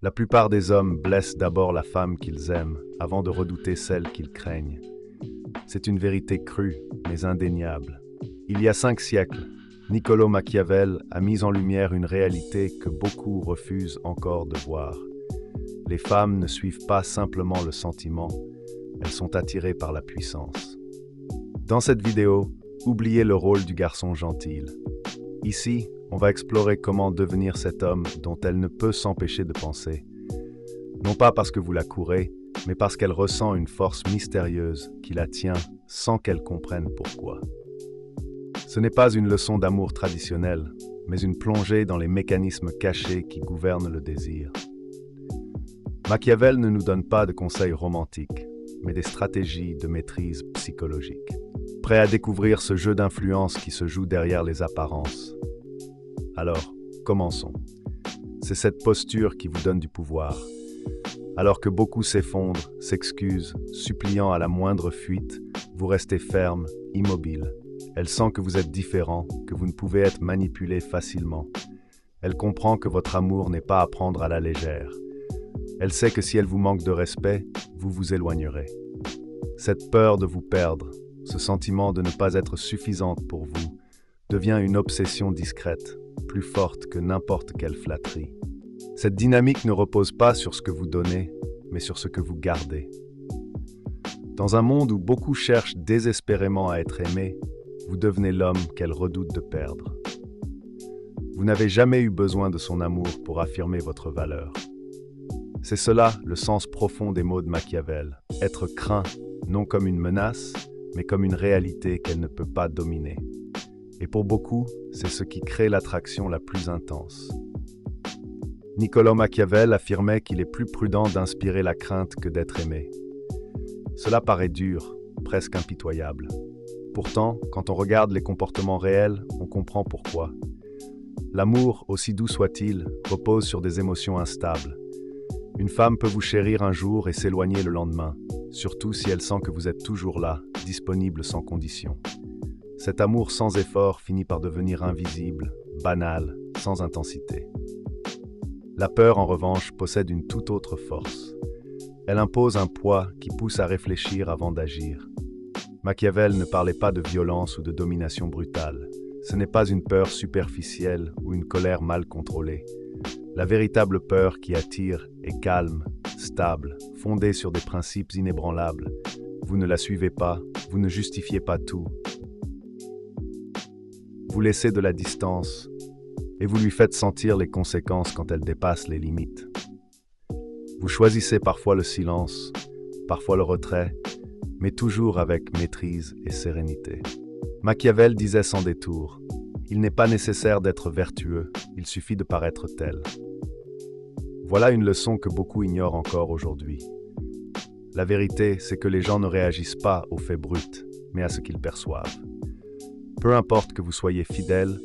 La plupart des hommes blessent d'abord la femme qu'ils aiment avant de redouter celle qu'ils craignent. C'est une vérité crue, mais indéniable. Il y a 5 siècles, Niccolò Machiavel a mis en lumière une réalité que beaucoup refusent encore de voir. Les femmes ne suivent pas simplement le sentiment, elles sont attirées par la puissance. Dans cette vidéo, oubliez le rôle du garçon gentil. Ici, on va explorer comment devenir cet homme dont elle ne peut s'empêcher de penser. Non pas parce que vous la courez, mais parce qu'elle ressent une force mystérieuse qui la tient sans qu'elle comprenne pourquoi. Ce n'est pas une leçon d'amour traditionnelle, mais une plongée dans les mécanismes cachés qui gouvernent le désir. Machiavel ne nous donne pas de conseils romantiques, mais des stratégies de maîtrise psychologique. Prêt à découvrir ce jeu d'influence qui se joue derrière les apparences? Alors, commençons. C'est cette posture qui vous donne du pouvoir. Alors que beaucoup s'effondrent, s'excusent, suppliant à la moindre fuite, vous restez ferme, immobile. Elle sent que vous êtes différent, que vous ne pouvez être manipulé facilement. Elle comprend que votre amour n'est pas à prendre à la légère. Elle sait que si elle vous manque de respect, vous vous éloignerez. Cette peur de vous perdre, ce sentiment de ne pas être suffisante pour vous, devient une obsession discrète, plus forte que n'importe quelle flatterie. Cette dynamique ne repose pas sur ce que vous donnez, mais sur ce que vous gardez. Dans un monde où beaucoup cherchent désespérément à être aimés, vous devenez l'homme qu'elle redoute de perdre. Vous n'avez jamais eu besoin de son amour pour affirmer votre valeur. C'est cela le sens profond des mots de Machiavel. Être craint, non comme une menace, mais comme une réalité qu'elle ne peut pas dominer. Et pour beaucoup, c'est ce qui crée l'attraction la plus intense. Niccolò Machiavel affirmait qu'il est plus prudent d'inspirer la crainte que d'être aimé. Cela paraît dur, presque impitoyable. Pourtant, quand on regarde les comportements réels, on comprend pourquoi. L'amour, aussi doux soit-il, repose sur des émotions instables. Une femme peut vous chérir un jour et s'éloigner le lendemain, surtout si elle sent que vous êtes toujours là, disponible sans condition. Cet amour sans effort finit par devenir invisible, banal, sans intensité. La peur, en revanche, possède une toute autre force. Elle impose un poids qui pousse à réfléchir avant d'agir. Machiavel ne parlait pas de violence ou de domination brutale. Ce n'est pas une peur superficielle ou une colère mal contrôlée. La véritable peur qui attire est calme, stable, fondée sur des principes inébranlables. Vous ne la suivez pas, vous ne justifiez pas tout. Vous laissez de la distance et vous lui faites sentir les conséquences quand elle dépasse les limites. Vous choisissez parfois le silence, parfois le retrait, mais toujours avec maîtrise et sérénité. Machiavel disait sans détour, « Il n'est pas nécessaire d'être vertueux, il suffit de paraître tel. » Voilà une leçon que beaucoup ignorent encore aujourd'hui. La vérité, c'est que les gens ne réagissent pas aux faits bruts, mais à ce qu'ils perçoivent. Peu importe que vous soyez fidèle,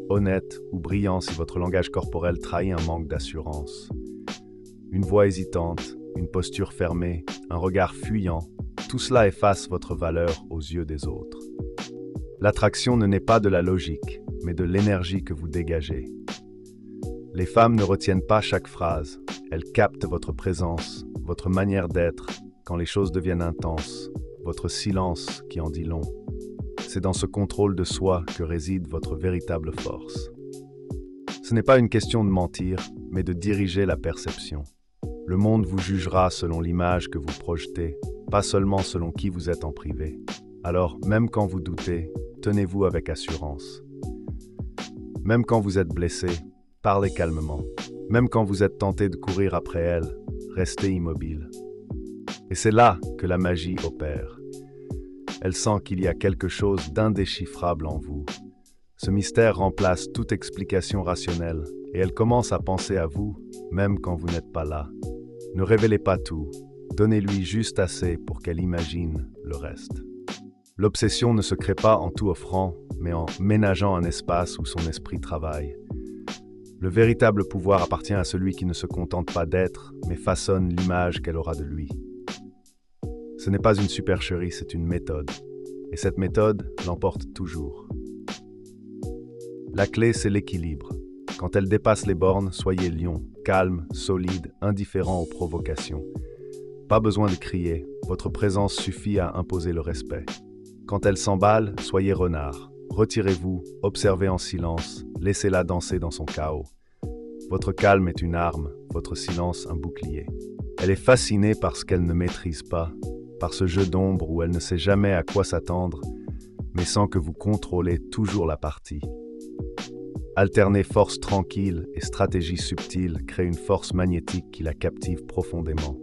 honnête ou brillant si votre langage corporel trahit un manque d'assurance. Une voix hésitante, une posture fermée, un regard fuyant, tout cela efface votre valeur aux yeux des autres. L'attraction ne naît pas de la logique, mais de l'énergie que vous dégagez. Les femmes ne retiennent pas chaque phrase, elles captent votre présence, votre manière d'être, quand les choses deviennent intenses, votre silence qui en dit long. C'est dans ce contrôle de soi que réside votre véritable force. Ce n'est pas une question de mentir, mais de diriger la perception. Le monde vous jugera selon l'image que vous projetez, pas seulement selon qui vous êtes en privé. Alors, même quand vous doutez, tenez-vous avec assurance. Même quand vous êtes blessé, parlez calmement. Même quand vous êtes tenté de courir après elle, restez immobile. Et c'est là que la magie opère. Elle sent qu'il y a quelque chose d'indéchiffrable en vous. Ce mystère remplace toute explication rationnelle et elle commence à penser à vous, même quand vous n'êtes pas là. Ne révélez pas tout, donnez-lui juste assez pour qu'elle imagine le reste. L'obsession ne se crée pas en tout offrant, mais en ménageant un espace où son esprit travaille. Le véritable pouvoir appartient à celui qui ne se contente pas d'être, mais façonne l'image qu'elle aura de lui. Ce n'est pas une supercherie, c'est une méthode. Et cette méthode l'emporte toujours. La clé, c'est l'équilibre. Quand elle dépasse les bornes, soyez lion, calme, solide, indifférent aux provocations. Pas besoin de crier, votre présence suffit à imposer le respect. Quand elle s'emballe, soyez renard. Retirez-vous, observez en silence, laissez-la danser dans son chaos. Votre calme est une arme, votre silence un bouclier. Elle est fascinée par ce qu'elle ne maîtrise pas, par ce jeu d'ombre où elle ne sait jamais à quoi s'attendre, mais sans que vous contrôlez toujours la partie. Alterner force tranquille et stratégie subtile crée une force magnétique qui la captive profondément.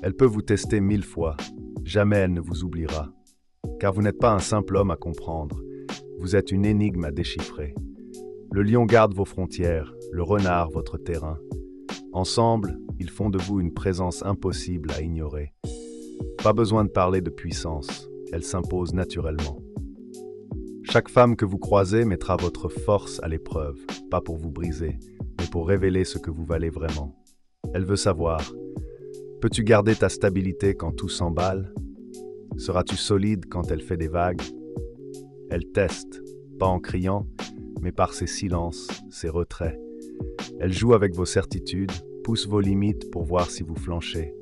Elle peut vous tester 1000 fois, jamais elle ne vous oubliera. Car vous n'êtes pas un simple homme à comprendre, vous êtes une énigme à déchiffrer. Le lion garde vos frontières, le renard votre terrain. Ensemble, ils font de vous une présence impossible à ignorer. Pas besoin de parler de puissance, elle s'impose naturellement. Chaque femme que vous croisez mettra votre force à l'épreuve, pas pour vous briser, mais pour révéler ce que vous valez vraiment. Elle veut savoir, peux-tu garder ta stabilité quand tout s'emballe? Seras-tu solide quand elle fait des vagues? Elle teste, pas en criant, mais par ses silences, ses retraits. Elle joue avec vos certitudes, pousse vos limites pour voir si vous flanchez.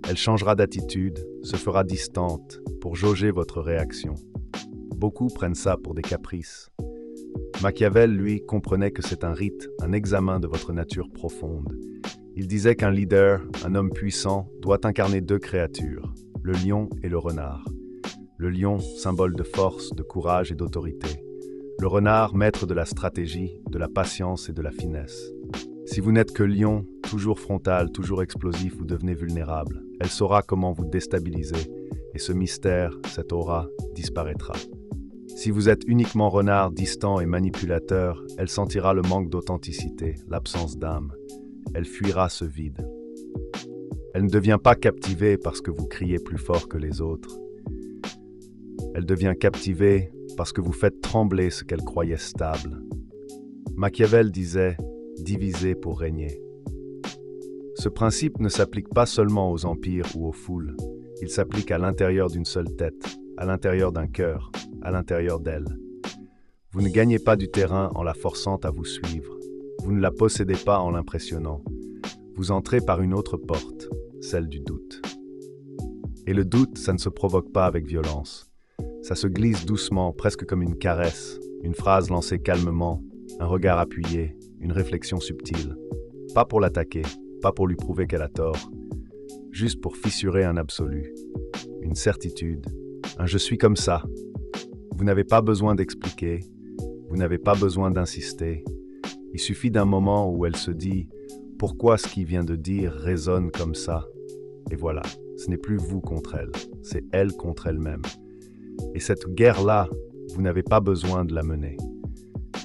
Elle changera d'attitude, se fera distante pour jauger votre réaction. Beaucoup prennent ça pour des caprices. Machiavel, lui, comprenait que c'est un rite, un examen de votre nature profonde. Il disait qu'un leader, un homme puissant, doit incarner deux créatures, le lion et le renard. Le lion, symbole de force, de courage et d'autorité. Le renard, maître de la stratégie, de la patience et de la finesse. Si vous n'êtes que lion, toujours frontal, toujours explosif, vous devenez vulnérable. Elle saura comment vous déstabiliser, et ce mystère, cette aura, disparaîtra. Si vous êtes uniquement renard, distant et manipulateur, elle sentira le manque d'authenticité, l'absence d'âme. Elle fuira ce vide. Elle ne devient pas captivée parce que vous criez plus fort que les autres. Elle devient captivée parce que vous faites trembler ce qu'elle croyait stable. Machiavel disait « diviser pour régner ». Ce principe ne s'applique pas seulement aux empires ou aux foules. Il s'applique à l'intérieur d'une seule tête, à l'intérieur d'un cœur, à l'intérieur d'elle. Vous ne gagnez pas du terrain en la forçant à vous suivre. Vous ne la possédez pas en l'impressionnant. Vous entrez par une autre porte, celle du doute. Et le doute, ça ne se provoque pas avec violence. Ça se glisse doucement, presque comme une caresse, une phrase lancée calmement, un regard appuyé, une réflexion subtile. Pas pour l'attaquer, pas pour lui prouver qu'elle a tort, juste pour fissurer un absolu, une certitude, un « je suis comme ça ». Vous n'avez pas besoin d'expliquer, vous n'avez pas besoin d'insister. Il suffit d'un moment où elle se dit « pourquoi ce qu'il vient de dire résonne comme ça ?» Et voilà, ce n'est plus vous contre elle, c'est elle contre elle-même. Et cette guerre-là, vous n'avez pas besoin de la mener.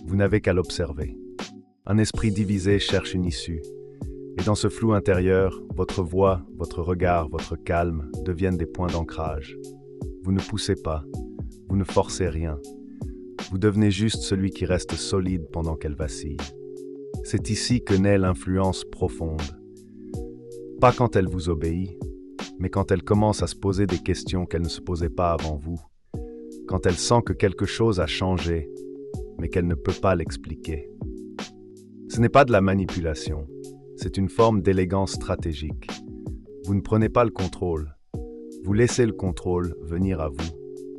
Vous n'avez qu'à l'observer. Un esprit divisé cherche une issue. Et dans ce flou intérieur, votre voix, votre regard, votre calme deviennent des points d'ancrage. Vous ne poussez pas, vous ne forcez rien. Vous devenez juste celui qui reste solide pendant qu'elle vacille. C'est ici que naît l'influence profonde. Pas quand elle vous obéit, mais quand elle commence à se poser des questions qu'elle ne se posait pas avant vous. Quand elle sent que quelque chose a changé, mais qu'elle ne peut pas l'expliquer. Ce n'est pas de la manipulation, c'est une forme d'élégance stratégique. Vous ne prenez pas le contrôle, vous laissez le contrôle venir à vous,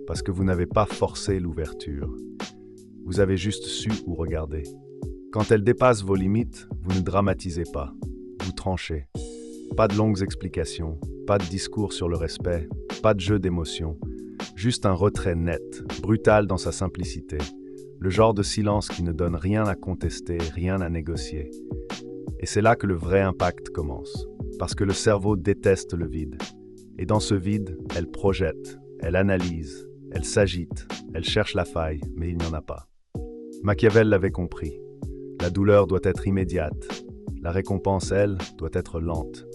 parce que vous n'avez pas forcé l'ouverture. Vous avez juste su où regarder. Quand elle dépasse vos limites, vous ne dramatisez pas, vous tranchez. Pas de longues explications, pas de discours sur le respect, pas de jeu d'émotions. Juste un retrait net, brutal dans sa simplicité. Le genre de silence qui ne donne rien à contester, rien à négocier. Et c'est là que le vrai impact commence. Parce que le cerveau déteste le vide. Et dans ce vide, elle projette, elle analyse, elle s'agite, elle cherche la faille, mais il n'y en a pas. Machiavel l'avait compris. La douleur doit être immédiate. La récompense, elle, doit être lente.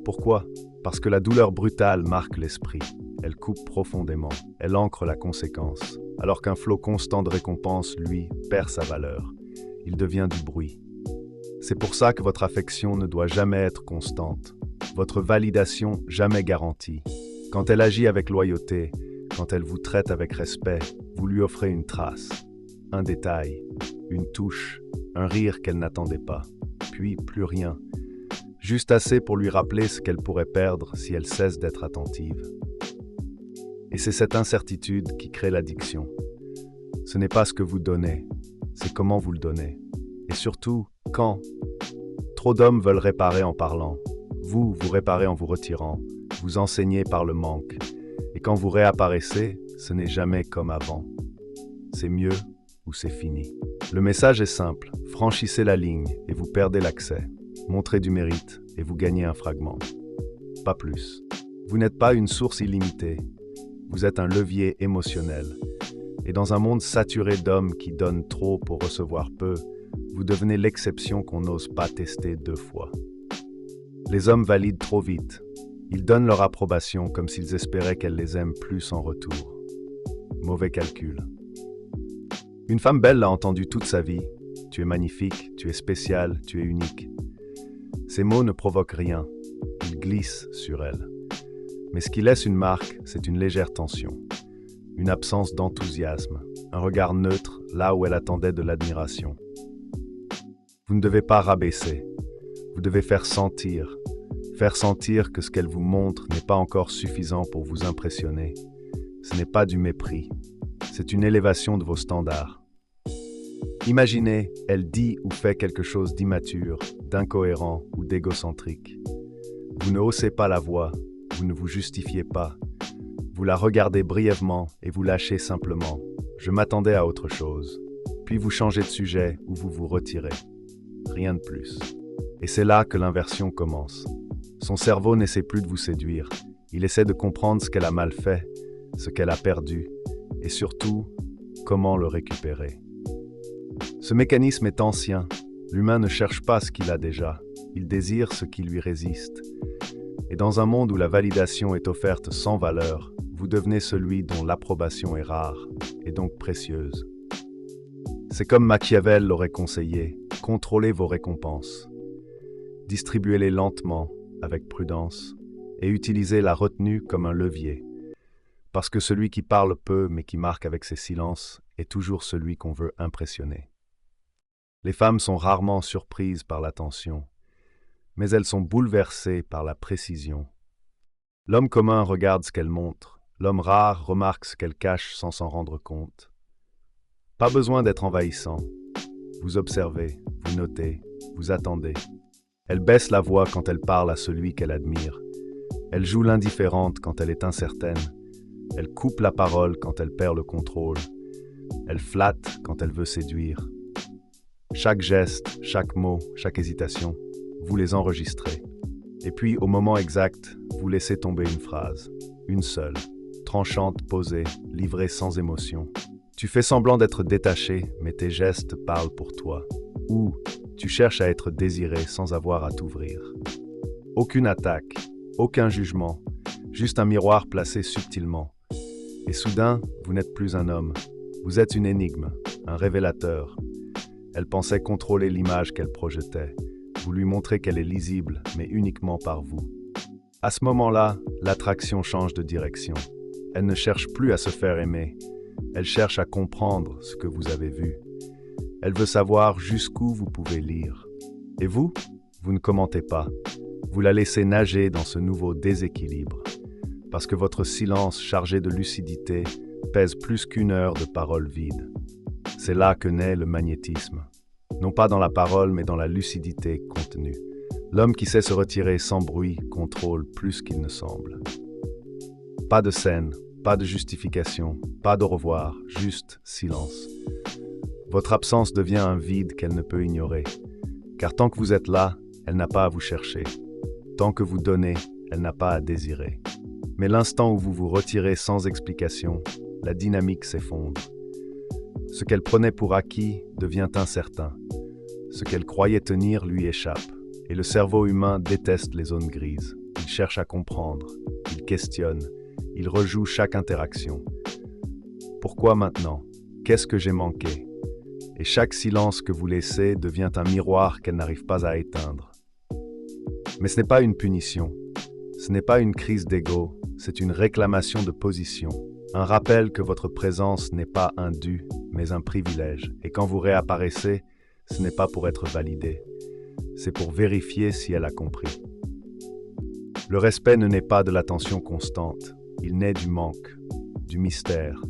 Pourquoi? Parce que la douleur brutale marque l'esprit. Elle coupe profondément, elle ancre la conséquence, alors qu'un flot constant de récompense, lui, perd sa valeur. Il devient du bruit. C'est pour ça que votre affection ne doit jamais être constante, votre validation jamais garantie. Quand elle agit avec loyauté, quand elle vous traite avec respect, vous lui offrez une trace. un détail, une touche, un rire qu'elle n'attendait pas, puis plus rien, juste assez pour lui rappeler ce qu'elle pourrait perdre si elle cesse d'être attentive. Et c'est cette incertitude qui crée l'addiction. Ce n'est pas ce que vous donnez, c'est comment vous le donnez. Et surtout, quand. Trop d'hommes veulent réparer en parlant. Vous réparez en vous retirant, vous enseignez par le manque. Et quand vous réapparaissez, ce n'est jamais comme avant. C'est mieux ou c'est fini. Le message est simple, franchissez la ligne et vous perdez l'accès. Montrez du mérite et vous gagnez un fragment. Pas plus. Vous n'êtes pas une source illimitée. Vous êtes un levier émotionnel. Et dans un monde saturé d'hommes qui donnent trop pour recevoir peu, vous devenez l'exception qu'on n'ose pas tester 2 fois. Les hommes valident trop vite. Ils donnent leur approbation comme s'ils espéraient qu'elle les aime plus en retour. Mauvais calcul. Une femme belle l'a entendu toute sa vie. Tu es magnifique, tu es spécial, tu es unique. Ces mots ne provoquent rien. Ils glissent sur elle. Mais ce qui laisse une marque, c'est une légère tension. Une absence d'enthousiasme. Un regard neutre là où elle attendait de l'admiration. Vous ne devez pas rabaisser. Vous devez faire sentir que ce qu'elle vous montre n'est pas encore suffisant pour vous impressionner. Ce n'est pas du mépris. C'est une élévation de vos standards. Imaginez, elle dit ou fait quelque chose d'immature, d'incohérent ou d'égocentrique. Vous ne haussez pas la voix, vous ne vous justifiez pas. Vous la regardez brièvement et vous lâchez simplement. Je m'attendais à autre chose. Puis vous changez de sujet ou vous vous retirez. Rien de plus. Et c'est là que l'inversion commence. Son cerveau n'essaie plus de vous séduire. Il essaie de comprendre ce qu'elle a mal fait, ce qu'elle a perdu, et surtout, comment le récupérer. Ce mécanisme est ancien. L'humain ne cherche pas ce qu'il a déjà. Il désire ce qui lui résiste. Et dans un monde où la validation est offerte sans valeur, vous devenez celui dont l'approbation est rare, et donc précieuse. C'est comme Machiavel l'aurait conseillé, contrôlez vos récompenses. Distribuez-les lentement, avec prudence, et utilisez la retenue comme un levier. Parce que celui qui parle peu mais qui marque avec ses silences est toujours celui qu'on veut impressionner. Les femmes sont rarement surprises par l'attention, mais elles sont bouleversées par la précision. L'homme commun regarde ce qu'elle montre, l'homme rare remarque ce qu'elle cache sans s'en rendre compte. Pas besoin d'être envahissant. Vous observez, vous notez, vous attendez. Elle baisse la voix quand elle parle à celui qu'elle admire. Elle joue l'indifférente quand elle est incertaine. Elle coupe la parole quand elle perd le contrôle. Elle flatte quand elle veut séduire. Chaque geste, chaque mot, chaque hésitation, vous les enregistrez. Et puis, au moment exact, vous laissez tomber une phrase. Une seule, tranchante, posée, livrée sans émotion. Tu fais semblant d'être détaché, mais tes gestes parlent pour toi. Ou tu cherches à être désiré sans avoir à t'ouvrir. Aucune attaque, aucun jugement, juste un miroir placé subtilement. Et soudain, vous n'êtes plus un homme. Vous êtes une énigme, un révélateur. Elle pensait contrôler l'image qu'elle projetait. Vous lui montrez qu'elle est lisible, mais uniquement par vous. À ce moment-là, l'attraction change de direction. Elle ne cherche plus à se faire aimer. Elle cherche à comprendre ce que vous avez vu. Elle veut savoir jusqu'où vous pouvez lire. Et vous ne commentez pas. Vous la laissez nager dans ce nouveau déséquilibre. Parce que votre silence chargé de lucidité pèse plus qu'1 heure de paroles vides. C'est là que naît le magnétisme. Non pas dans la parole, mais dans la lucidité contenue. L'homme qui sait se retirer sans bruit contrôle plus qu'il ne semble. Pas de scène, pas de justification, pas de revoir, juste silence. Votre absence devient un vide qu'elle ne peut ignorer. Car tant que vous êtes là, elle n'a pas à vous chercher. Tant que vous donnez, elle n'a pas à désirer. Mais l'instant où vous vous retirez sans explication, la dynamique s'effondre. Ce qu'elle prenait pour acquis devient incertain. Ce qu'elle croyait tenir lui échappe. Et le cerveau humain déteste les zones grises. Il cherche à comprendre. Il questionne. Il rejoue chaque interaction. Pourquoi maintenant? Qu'est-ce que j'ai manqué? Et chaque silence que vous laissez devient un miroir qu'elle n'arrive pas à éteindre. Mais ce n'est pas une punition. Ce n'est pas une crise d'ego. C'est une réclamation de position. Un rappel que votre présence n'est pas un dû, mais un privilège. Et quand vous réapparaissez, ce n'est pas pour être validé, c'est pour vérifier si elle a compris. Le respect ne naît pas de l'attention constante, il naît du manque, du mystère,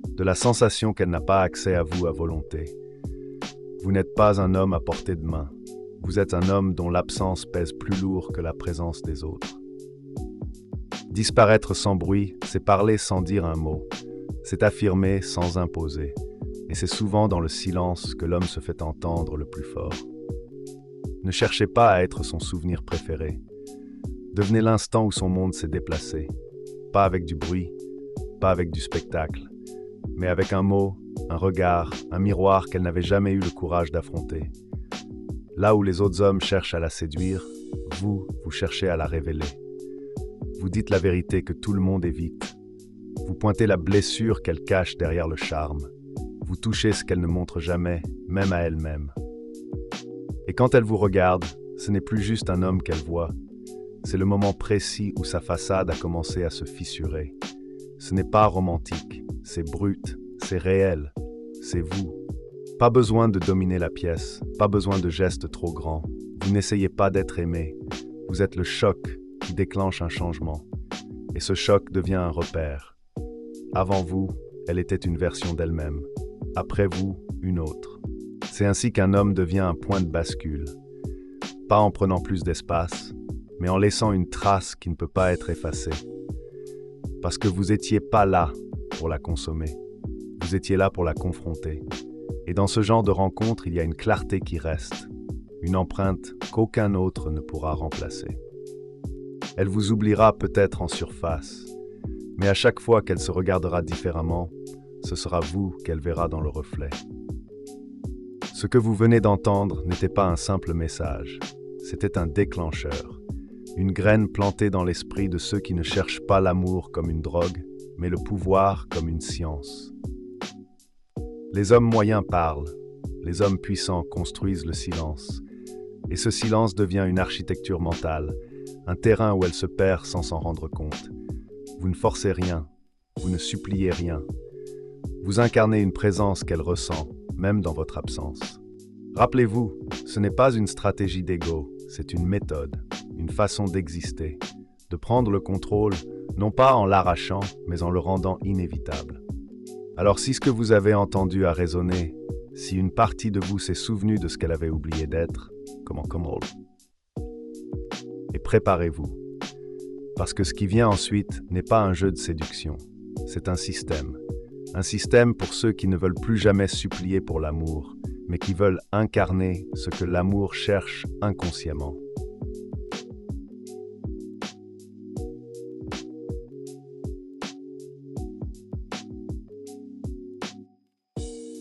de la sensation qu'elle n'a pas accès à vous à volonté. Vous n'êtes pas un homme à portée de main, vous êtes un homme dont l'absence pèse plus lourd que la présence des autres. Disparaître sans bruit, c'est parler sans dire un mot, c'est affirmer sans imposer, et c'est souvent dans le silence que l'homme se fait entendre le plus fort. Ne cherchez pas à être son souvenir préféré. Devenez l'instant où son monde s'est déplacé, pas avec du bruit, pas avec du spectacle, mais avec un mot, un regard, un miroir qu'elle n'avait jamais eu le courage d'affronter. Là où les autres hommes cherchent à la séduire, vous cherchez à la révéler. Vous dites la vérité que tout le monde évite. Vous pointez la blessure qu'elle cache derrière le charme. Vous touchez ce qu'elle ne montre jamais, même à elle-même. Et quand elle vous regarde, ce n'est plus juste un homme qu'elle voit. C'est le moment précis où sa façade a commencé à se fissurer. Ce n'est pas romantique, c'est brut, c'est réel, c'est vous. Pas besoin de dominer la pièce, pas besoin de gestes trop grands. Vous n'essayez pas d'être aimé. Vous êtes le choc qui déclenche un changement. Et ce choc devient un repère. Avant vous, elle était une version d'elle-même. Après vous, une autre. C'est ainsi qu'un homme devient un point de bascule. Pas en prenant plus d'espace, mais en laissant une trace qui ne peut pas être effacée. Parce que vous n'étiez pas là pour la consommer. Vous étiez là pour la confronter. Et dans ce genre de rencontre, il y a une clarté qui reste. Une empreinte qu'aucun autre ne pourra remplacer. Elle vous oubliera peut-être en surface, mais à chaque fois qu'elle se regardera différemment, ce sera vous qu'elle verra dans le reflet. Ce que vous venez d'entendre n'était pas un simple message, c'était un déclencheur, une graine plantée dans l'esprit de ceux qui ne cherchent pas l'amour comme une drogue, mais le pouvoir comme une science. Les hommes moyens parlent, les hommes puissants construisent le silence, et ce silence devient une architecture mentale, un terrain où elle se perd sans s'en rendre compte. Vous ne forcez rien, vous ne suppliez rien. Vous incarnez une présence qu'elle ressent, même dans votre absence. Rappelez-vous, ce n'est pas une stratégie d'ego, c'est une méthode, une façon d'exister, de prendre le contrôle, non pas en l'arrachant, mais en le rendant inévitable. Alors si ce que vous avez entendu a résonné, si une partie de vous s'est souvenue de ce qu'elle avait oublié d'être, comment et préparez-vous. Parce que ce qui vient ensuite n'est pas un jeu de séduction, c'est un système. Un système pour ceux qui ne veulent plus jamais supplier pour l'amour, mais qui veulent incarner ce que l'amour cherche inconsciemment.